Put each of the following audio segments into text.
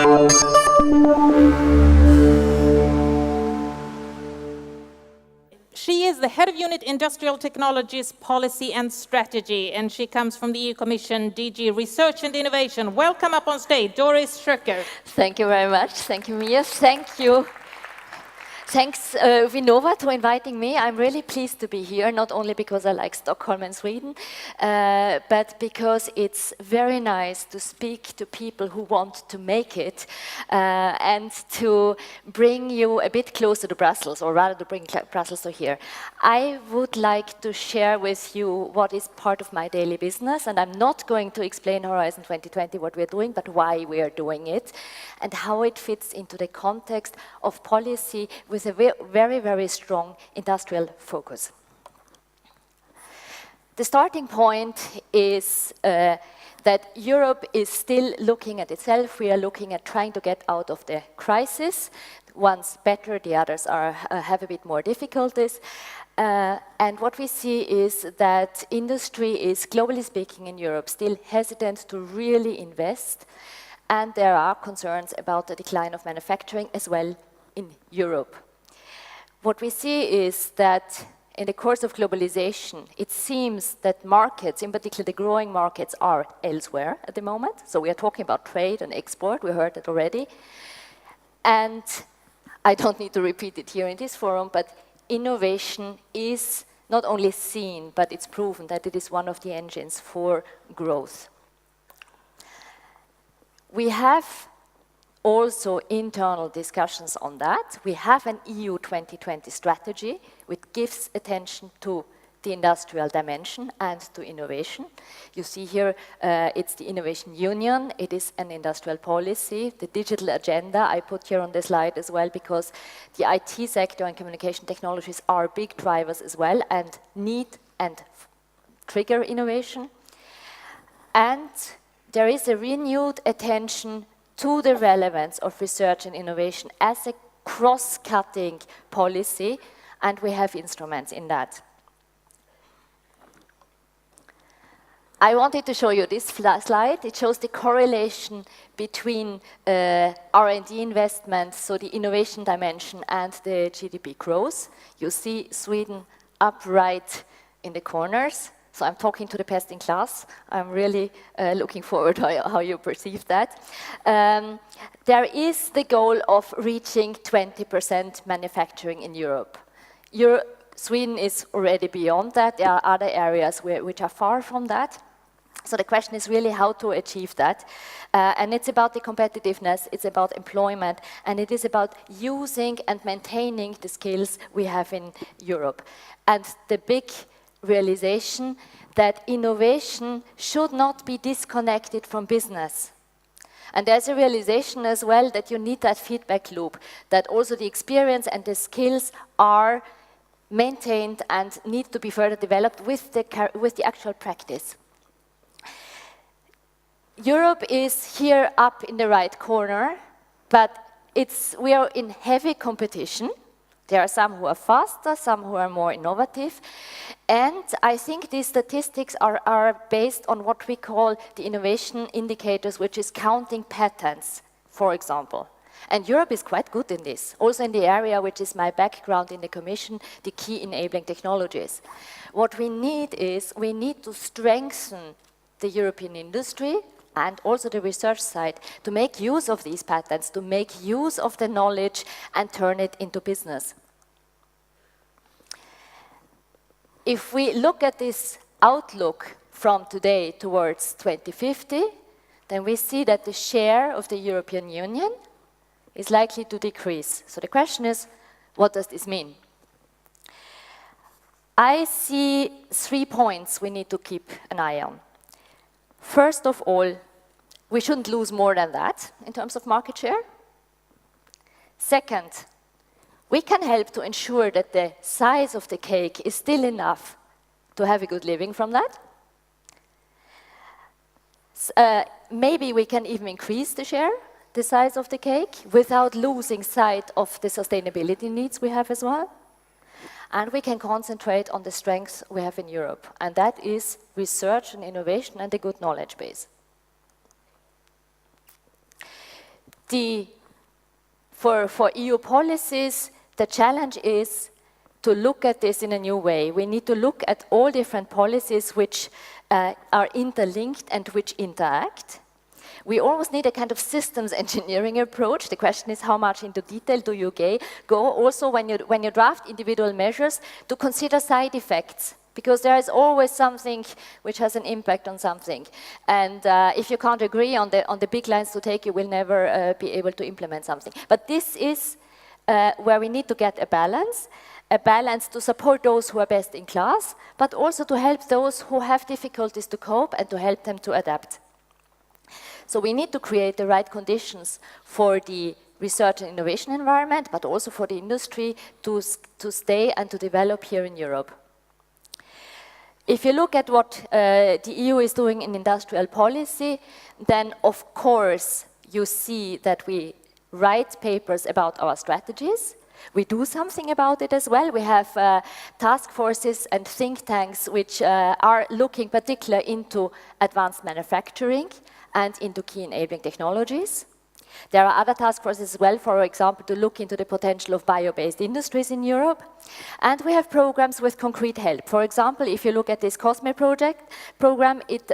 She is the head of unit Industrial Technologies, Policy and Strategy, and she comes from the EU Commission, DG Research and Innovation. Welcome up on stage, Doris Schroecker. Thank you very much. Thank you, Mia. Thank you. Thanks, VINNOVA, for inviting me. I'm really pleased to be here, not only because I like Stockholm and Sweden, but because it's very nice to speak to people who want to make it and to bring you a bit closer to Brussels, or rather to bring Brussels to here. I would like to share with you what is part of my daily business, and I'm not going to explain Horizon 2020, what we're doing, but why we are doing it, and how it fits into the context of policy with a very, very strong industrial focus. The starting point is that Europe is still looking at itself. We are looking at trying to get out of the crisis. One's better, the others have a bit more difficulties. And what we see is that industry is, globally speaking in Europe, still hesitant to really invest. And there are concerns about the decline of manufacturing as well in Europe. What we see is that in the course of globalization, it seems that markets, in particular the growing markets, are elsewhere at the moment. So we are talking about trade and export, we heard that already. And I don't need to repeat it here in this forum, but innovation is not only seen, but it's proven that it is one of the engines for growth. We have also internal discussions on that. We have an EU 2020 strategy which gives attention to the industrial dimension and to innovation. You see here, it's the Innovation Union, it is an industrial policy, the digital agenda I put here on the slide as well, because the IT sector and communication technologies are big drivers as well and need and trigger innovation. And there is a renewed attention to the relevance of research and innovation as a cross-cutting policy, and we have instruments in that. I wanted to show you this slide. It shows the correlation between R&D investment, so the innovation dimension, and the GDP growth. You see Sweden up right in the corners. So I'm talking to the best in class. I'm really looking forward to how you perceive that. There is the goal of reaching 20% manufacturing in Europe. Sweden is already beyond that. There are other areas which are far from that. So the question is really how to achieve that. And it's about the competitiveness, it's about employment, and it is about using and maintaining the skills we have in Europe. And the big realization that innovation should not be disconnected from business. And there's a realization as well that you need that feedback loop, that also the experience and the skills are maintained and need to be further developed with the actual practice. Europe is here up in the right corner, but we are in heavy competition. There are some who are faster, some who are more innovative. And I think these statistics are based on what we call the innovation indicators, which is counting patents, for example. And Europe is quite good in this, also in the area which is my background in the Commission, the key enabling technologies. What we need is, we need to strengthen the European industry and also the research side to make use of these patents, to make use of the knowledge and turn it into business. If we look at this outlook from today towards 2050, then we see that the share of the European Union is likely to decrease. So the question is, what does this mean? I see 3 points we need to keep an eye on. First of all, we shouldn't lose more than that in terms of market share. Second, we can help to ensure that the size of the cake is still enough to have a good living from that. Maybe we can even increase the share, the size of the cake, without losing sight of the sustainability needs we have as well. And we can concentrate on the strengths we have in Europe, and that is research and innovation and a good knowledge base. For EU policies, the challenge is to look at this in a new way. We need to look at all different policies which are interlinked and which interact. We almost need a kind of systems engineering approach. The question is, how much into detail do you go? Also, when you draft individual measures, to consider side effects, because there is always something which has an impact on something. And if you can't agree on the big lines to take, you will never be able to implement something. But this is where we need to get a balance to support those who are best in class, but also to help those who have difficulties to cope and to help them to adapt. So we need to create the right conditions for the research and innovation environment, but also for the industry to stay and to develop here in Europe. If you look at what the EU is doing in industrial policy, then of course you see that we write papers about our strategies. We do something about it as well. We have task forces and think tanks which are looking particularly into advanced manufacturing and into key enabling technologies. There are other task forces as well, for example, to look into the potential of bio-based industries in Europe. And we have programs with concrete help. For example, if you look at this COSME program, it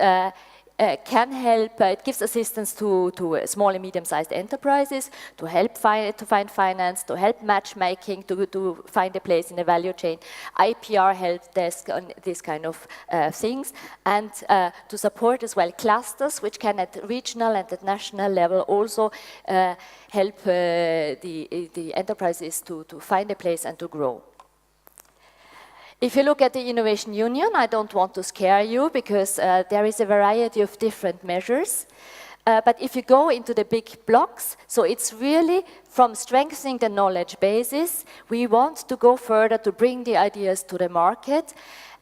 can help, it gives assistance to small and medium-sized enterprises, to help find finance, to help matchmaking, to find a place in the value chain, IPR help desk on these kind of things, and to support as well clusters which can at regional and at national level also help the enterprises to find a place and to grow. If you look at the Innovation Union, I don't want to scare you because there is a variety of different measures. But if you go into the big blocks, so it's really from strengthening the knowledge basis, we want to go further to bring the ideas to the market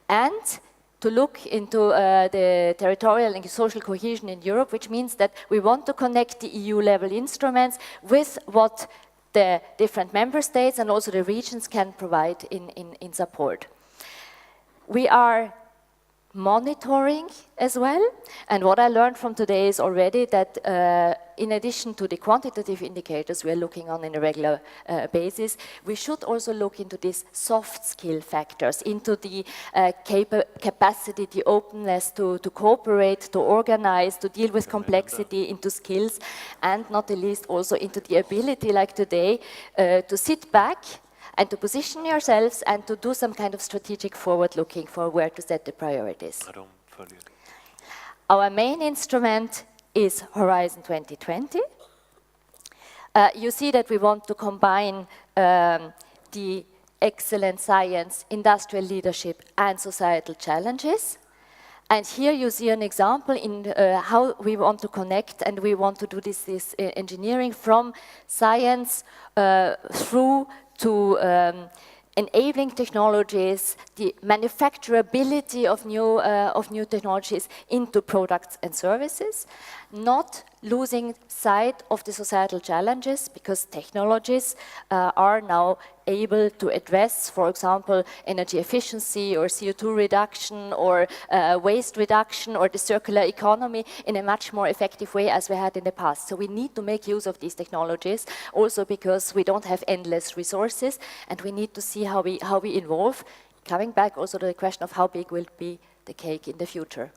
and to look into the territorial and social cohesion in Europe, which means that we want to connect the EU-level instruments with what the different member states and also the regions can provide in support. We are monitoring as well, and what I learned from today is already that in addition to the quantitative indicators we are looking on a regular basis, we should also look into these soft skill factors, into the capacity, the openness to cooperate, to organize, to deal with complexity, into skills, and not the least also into the ability, like today, to sit back and to position yourselves and to do some kind of strategic forward-looking for where to set the priorities. Our main instrument is Horizon 2020. You see that we want to combine the excellent science, industrial leadership, and societal challenges. And here you see an example in how we want to connect, and we want to do this engineering from science through to enabling technologies, the manufacturability of new technologies into products and services, not losing sight of the societal challenges, because technologies are now able to address, for example, energy efficiency or CO2 reduction or waste reduction or the circular economy in a much more effective way as we had in the past. So we need to make use of these technologies also because we don't have endless resources, and we need to see how we involve, coming back also to the question of how big will be the cake in the future.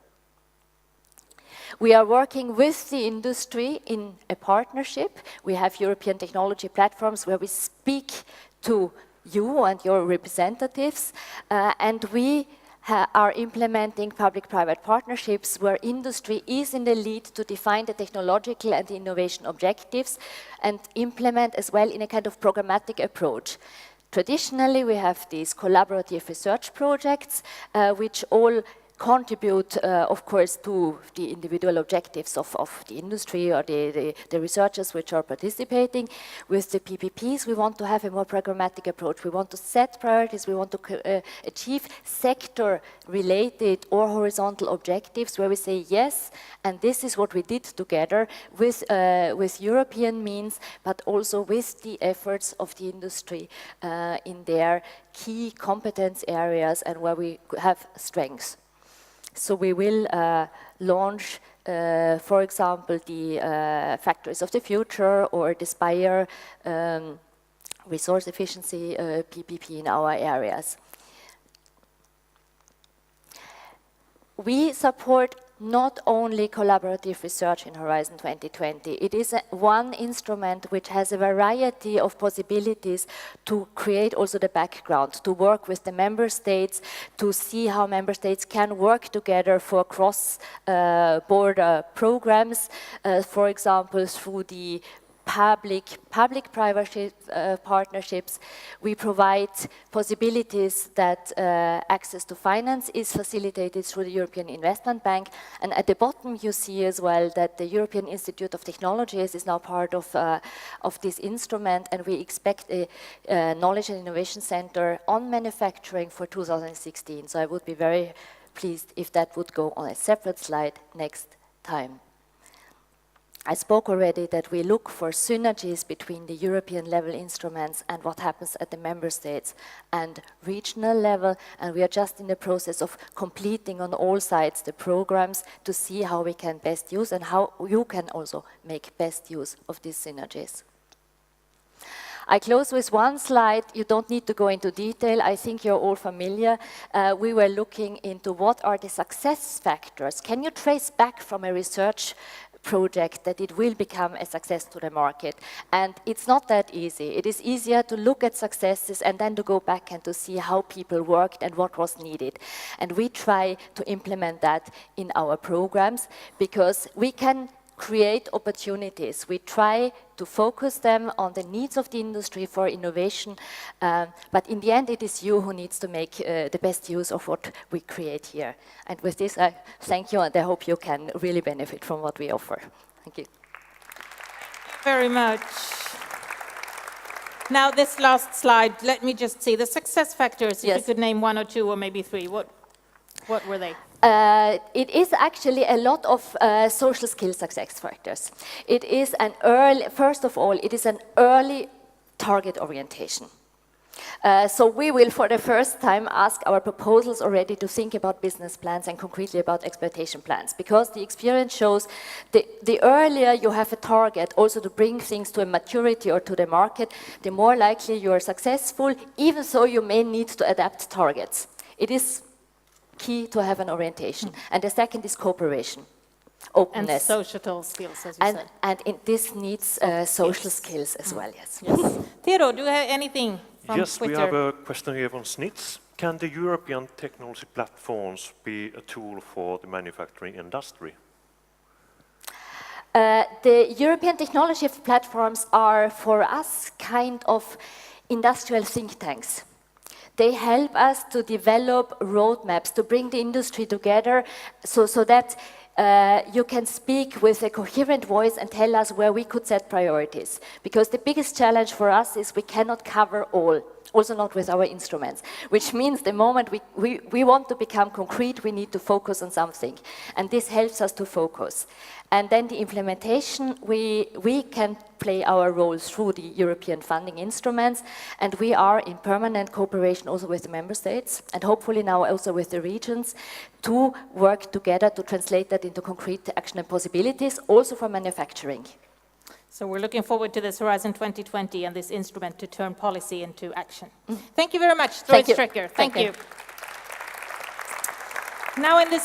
We are working with the industry in a partnership. We have European technology platforms where we speak to you and your representatives, and we are implementing public-private partnerships where industry is in the lead to define the technological and the innovation objectives and implement as well in a kind of programmatic approach. Traditionally, we have these collaborative research projects, which all contribute, of course, to the individual objectives of the industry or the researchers which are participating. With the PPPs, we want to have a more programmatic approach. We want to set priorities. We want to achieve sector-related or horizontal objectives where we say yes, and this is what we did together with European means, but also with the efforts of the industry in their key competence areas and where we have strengths. So we will launch for example, the factories of the future or the Spire resource efficiency PPP in our areas. We support not only collaborative research in Horizon 2020, it is one instrument which has a variety of possibilities to create also the background, to work with the member states, to see how member states can work together for cross-border programs, for example, through the public-private partnerships. We provide possibilities that access to finance is facilitated through the European Investment Bank. And at the bottom you see as well that the European Institute of Technologies is now part of this instrument, and we expect a Knowledge and Innovation Center on manufacturing for 2016. So I would be very pleased if that would go on a separate slide next time. I spoke already that we look for synergies between the European level instruments and what happens at the member states and regional level, and we are just in the process of completing on all sides the programs to see how we can best use and how you can also make best use of these synergies. I close with one slide. You don't need to go into detail. I think you're all familiar. We were looking into what are the success factors. Can you trace back from a research project that it will become a success to the market? And it's not that easy. It is easier to look at successes and then to go back and to see how people worked and what was needed. And we try to implement that in our programs because we can create opportunities. We try to focus them on the needs of the industry for innovation, but in the end it is you who needs to make the best use of what we create here. And with this I thank you, and I hope you can really benefit from what we offer. Thank you. Very much. Now this last slide, let me just see the success factors. If Yes. you could name one or two or maybe three, what were they? It is actually a lot of social skill success factors. It is an early, first of all, it is an early target orientation. So we will, for the first time, ask our proposals already to think about business plans and concretely about exploitation plans, because the experience shows the earlier you have a target also to bring things to a maturity or to the market, the more likely you are successful, even so you may need to adapt targets. It is key to have an orientation. And the second is cooperation, openness. And social skills, as you said. And this needs social skills as well, yes. Theodor, do you have anything from Yes, Twitter? we have a question here from SNITS. Can the European technology platforms be a tool for the manufacturing industry? The European technology platforms are, for us, kind of industrial think tanks. They help us to develop roadmaps, to bring the industry together so that you can speak with a coherent voice and tell us where we could set priorities. Because the biggest challenge for us is we cannot cover all, also not with our instruments, which means the moment we want to become concrete, we need to focus on something. And this helps us to focus. And then the implementation, we can play our role through the European funding instruments, and we are in permanent cooperation also with the member states, and hopefully now also with the regions, to work together to translate that into concrete action and possibilities, also for manufacturing. So we're looking forward to this Horizon 2020 and this instrument to turn policy into action. Thank you very much, Doris Schroecker. Thank you. Now in this